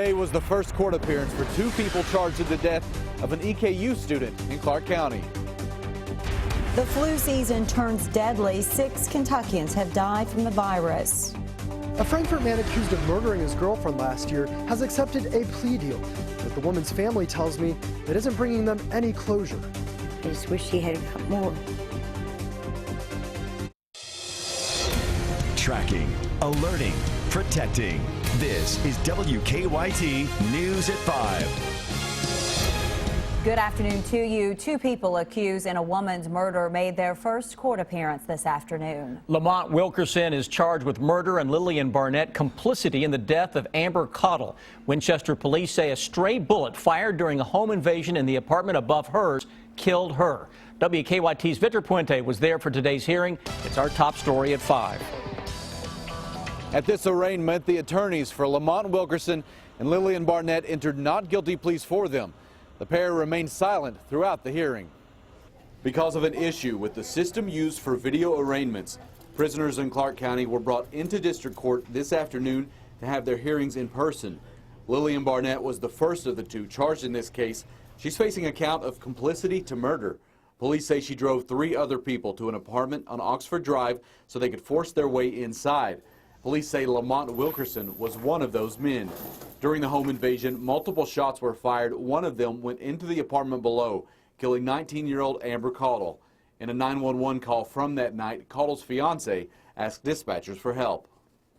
Today was the first court appearance for two people charged in the death of an EKU student in Clark County. The flu season turns deadly. 6 Kentuckians have died from the virus. A Frankfort man accused of murdering his girlfriend last year has accepted a plea deal. But the woman's family tells me it isn't bringing them any closure. I just wish he had come more. Tracking, alerting, protecting. This is WKYT News at 5. Good afternoon to you. 2 people accused in a woman's murder made their first court appearance this afternoon. Lamont Wilkerson is charged with murder and Lillian Barnett complicity in the death of Amber Cottle. Winchester police say a stray bullet fired during a home invasion in the apartment above hers killed her. WKYT's Victor Puente was there for today's hearing. It's our top story at 5. At this arraignment, the attorneys for Lamont Wilkerson and Lillian Barnett entered not guilty pleas for them. The pair remained silent throughout the hearing. Because of an issue with the system used for video arraignments, prisoners in Clark County were brought into district court this afternoon to have their hearings in person. Lillian Barnett was the first of the 2 charged in this case. She's facing a count of complicity to murder. Police say she drove 3 other people to an apartment on Oxford Drive so they could force their way inside. Police say Lamont Wilkerson was one of those men. During the home invasion, multiple shots were fired. One of them went into the apartment below, killing 19-year-old Amber Cottle. In a 911 call from that night, Cottle's fiance asked dispatchers for help.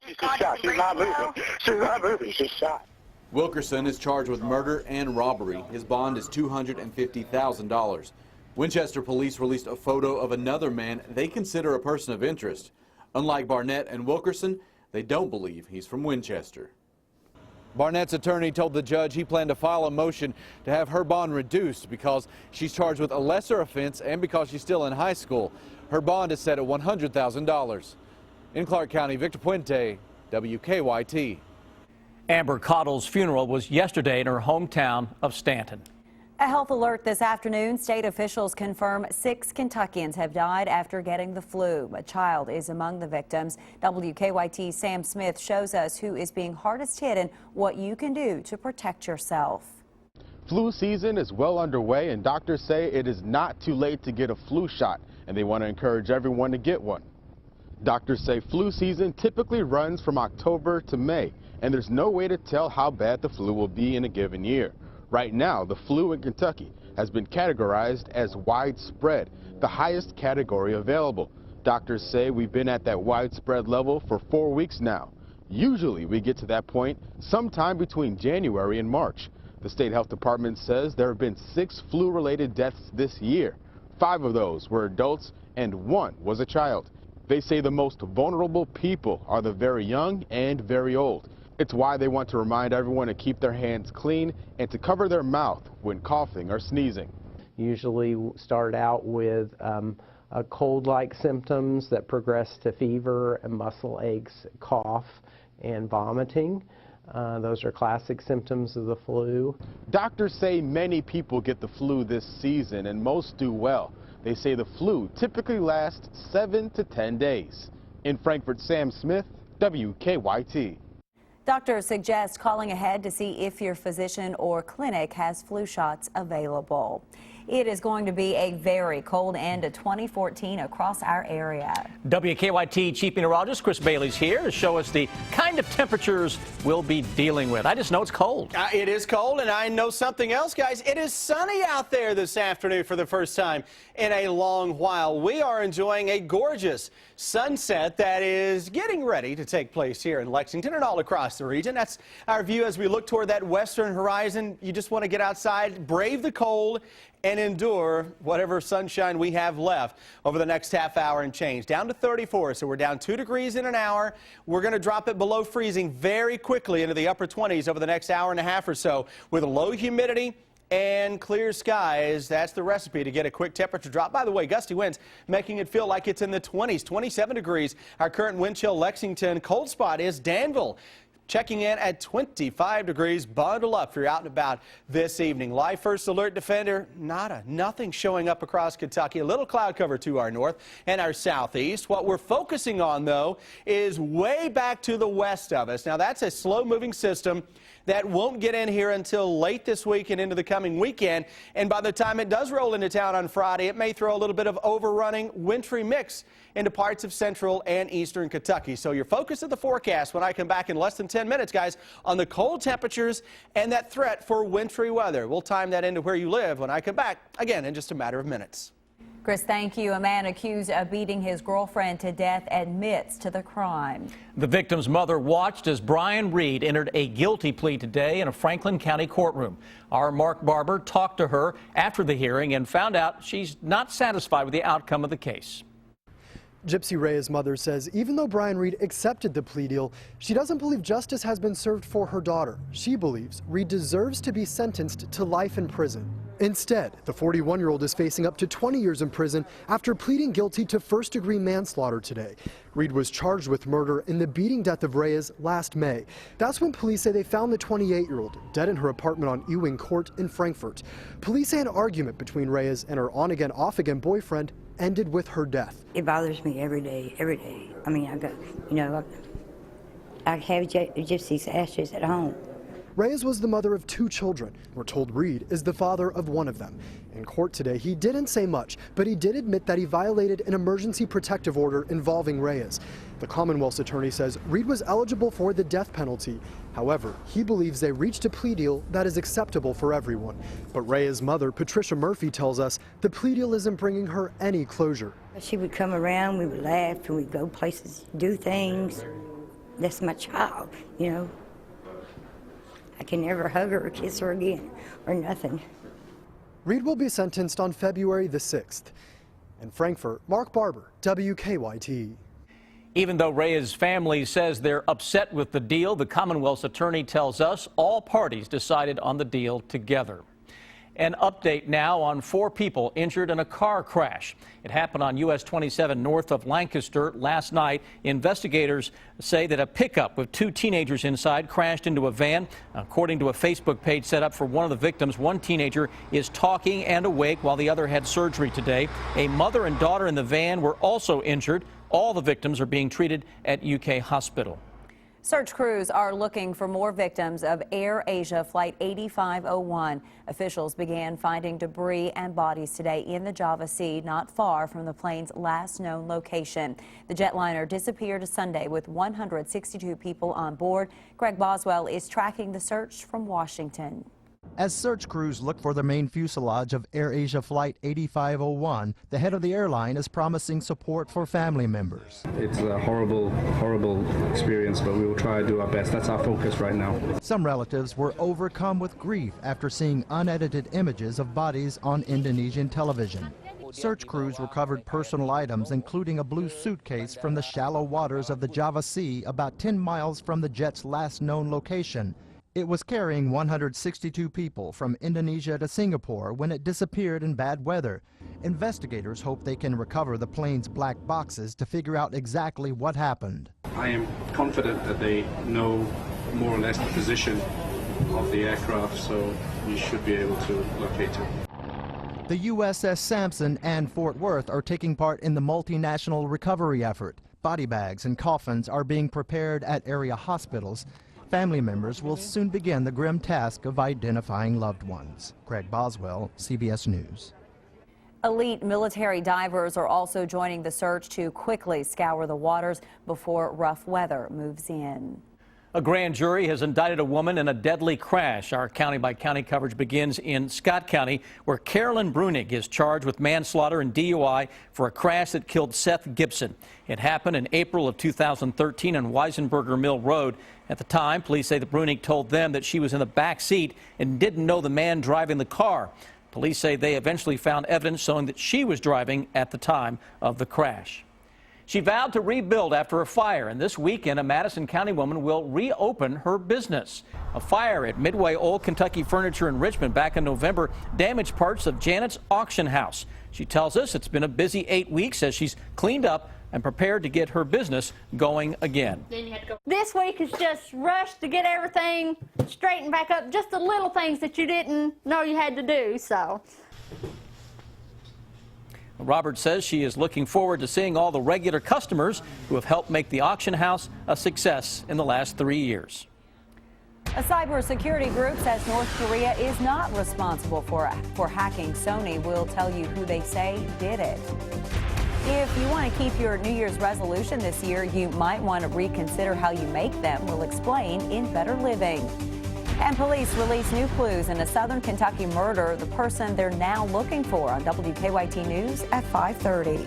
She's shot. She's not moving. She's not moving. She's shot. Wilkerson is charged with murder and robbery. His bond is $250,000. Winchester police released a photo of another man they consider a person of interest. Unlike Barnett and Wilkerson, they don't believe he's from Winchester. Barnett's attorney told the judge he planned to file a motion to have her bond reduced because she's charged with a lesser offense and because she's still in high school. Her bond is set at $100,000. In Clark County, Victor Puente, WKYT. Amber Cottle's funeral was yesterday in her hometown of Stanton. A health alert this afternoon. State officials confirm 6 Kentuckians have died after getting the flu. A child is among the victims. WKYT's Sam Smith shows us who is being hardest hit and what you can do to protect yourself. Flu season is well underway, and doctors say it is not too late to get a flu shot, and they want to encourage everyone to get one. Doctors say flu season typically runs from October to May, and there's no way to tell how bad the flu will be in a given year. Right now, the flu in Kentucky has been categorized as widespread, the highest category available. Doctors say we've been at that widespread level for 4 weeks now. Usually we get to that point sometime between January and March. The state health department says there have been 6 flu-related deaths this year. 5 of those were adults and 1 was a child. They say the most vulnerable people are the very young and very old. It's why they want to remind everyone to keep their hands clean and to cover their mouth when coughing or sneezing. Usually start out with cold-like symptoms that progress to fever and muscle aches, cough, and vomiting. Those are classic symptoms of the flu. Doctors say many people get the flu this season and most do well. They say the flu typically lasts 7 to 10 days. In Frankfort, Sam Smith, WKYT. Doctors suggest calling ahead to see if your physician or clinic has flu shots available. It is going to be a very cold end to 2014 across our area. WKYT Chief Meteorologist Chris Bailey's here to show us the kind of temperatures we'll be dealing with. I just know it's cold. It is cold, and I know something else, guys. It is sunny out there this afternoon for the first time in a long while. We are enjoying a gorgeous sunset that is getting ready to take place here in Lexington and all across the region. That's our view as we look toward that western horizon. You just want to get outside, brave the cold, and endure whatever sunshine we have left over the next half hour and change. Down to 34, so we're down 2 degrees in an hour. We're going to drop it below freezing very quickly into the upper 20s over the next hour and a half or so with a low humidity and clear skies. That's the recipe to get a quick temperature drop. By the way, gusty winds making it feel like it's in the 20s, 27 degrees. Our current wind chill Lexington. Cold spot is Danville. Checking in at 25 degrees. Bundle up if you're out and about this evening. Live First Alert Defender, nothing showing up across Kentucky. A little cloud cover to our north and our southeast. What we're focusing on, though, is way back to the west of us. Now, that's a slow-moving system that won't get in here until late this week and into the coming weekend. And by the time it does roll into town on Friday, it may throw a little bit of overrunning wintry mix into parts of central and eastern Kentucky. So your focus of the forecast when I come back in less than 10 minutes, guys, on the cold temperatures and that threat for wintry weather. We'll time that into where you live when I come back, again, in just a matter of minutes. Chris, thank you. A man accused of beating his girlfriend to death admits to the crime. The victim's mother watched as Brian Reed entered a guilty plea today in a Franklin County courtroom. Our Mark Barber talked to her after the hearing and found out she's not satisfied with the outcome of the case. Gypsy Reyes' mother says even though Brian Reed accepted the plea deal, she doesn't believe justice has been served for her daughter. She believes Reed deserves to be sentenced to life in prison. Instead, the 41-year-old is facing up to 20 years in prison after pleading guilty to first-degree manslaughter today. Reed was charged with murder in the beating death of Reyes last May. That's when police say they found the 28-year-old dead in her apartment on Ewing Court in Frankfort. Police say an argument between Reyes and her on-again, off-again boyfriend ended with her death. It bothers me every day, every day. I mean, I got, you know, I have Gypsy's ashes at home. Reyes was the mother of 2 children. We're told Reed is the father of one of them. In court today, he didn't say much, but he did admit that he violated an emergency protective order involving Reyes. The Commonwealth's attorney says Reed was eligible for the death penalty. However, he believes they reached a plea deal that is acceptable for everyone. But Reyes' mother, Patricia Murphy, tells us the plea deal isn't bringing her any closure. She would come around, we would laugh, and we'd go places, do things. That's my child, you know. I can never hug her or kiss her again, or nothing. Reed will be sentenced on February the 6th. In Frankfort, Mark Barber, WKYT. Even though Reyes' family says they're upset with the deal, the Commonwealth's attorney tells us all parties decided on the deal together. An update now on 4 people injured in a car crash. It happened on US 27 north of Lancaster last night. Investigators say that a pickup with 2 teenagers inside crashed into a van. According to a Facebook page set up for one of the victims, one teenager is talking and awake while the other had surgery today. A mother and daughter in the van were also injured. All the victims are being treated at UK Hospital. Search crews are looking for more victims of Air Asia Flight 8501. Officials began finding debris and bodies today in the Java Sea, not far from the plane's last known location. The jetliner disappeared Sunday with 162 people on board. Greg Boswell is tracking the search from Washington. As search crews look for the main fuselage of Air Asia Flight 8501, the head of the airline is promising support for family members. It's a horrible, horrible experience, but we will try to do our best. That's our focus right now. Some relatives were overcome with grief after seeing unedited images of bodies on Indonesian television. Search crews recovered personal items, including a blue suitcase from the shallow waters of the Java Sea, about 10 miles from the jet's last known location. It was carrying 162 people from Indonesia to Singapore when it disappeared in bad weather. Investigators hope they can recover the plane's black boxes to figure out exactly what happened. I am confident that they know more or less the position of the aircraft, so you should be able to locate it. The USS Sampson and Fort Worth are taking part in the multinational recovery effort. Body bags and coffins are being prepared at area hospitals. Family members will soon begin the grim task of identifying loved ones. Greg Boswell, CBS News. Elite military divers are also joining the search to quickly scour the waters before rough weather moves in. A grand jury has indicted a woman in a deadly crash. Our county-by-county coverage begins in Scott County, where Carolyn Brunig is charged with manslaughter and DUI for a crash that killed Seth Gibson. It happened in April of 2013 on Weisenberger Mill Road. At the time, police say that Brunig told them that she was in the back seat and didn't know the man driving the car. Police say they eventually found evidence showing that she was driving at the time of the crash. She vowed to rebuild after a fire, and this weekend a Madison County woman will reopen her business. A fire at Midway Old Kentucky Furniture in Richmond back in November damaged parts of Janet's auction house. She tells us it's been a busy 8 weeks as she's cleaned up and prepared to get her business going again. This week is just rushed to get everything straightened back up, just the little things that you didn't know you had to do, so. Robert says she is looking forward to seeing all the regular customers who have helped make the auction house a success in the last 3 years. A cybersecurity group says North Korea is not responsible for hacking Sony. We'll tell you who they say did it. If you want to keep your New Year's resolution this year, you might want to reconsider how you make them. We'll explain in Better Living. And police release new clues in a Southern Kentucky murder, the person they're now looking for on WKYT News at 5:30.